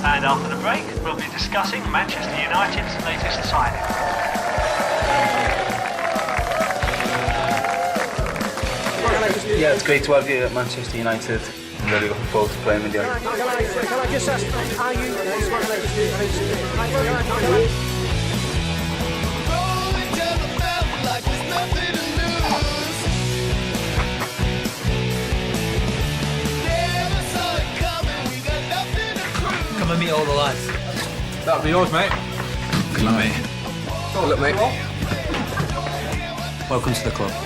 And after the break, we'll be discussing Manchester United's latest signing. Yeah, it's great to have you at Manchester United. I'm really looking forward to playing with you. Can I just ask, are you... Come and meet all the lads. That'll be yours, mate. Good luck, mate. Good luck, mate. Welcome to the club.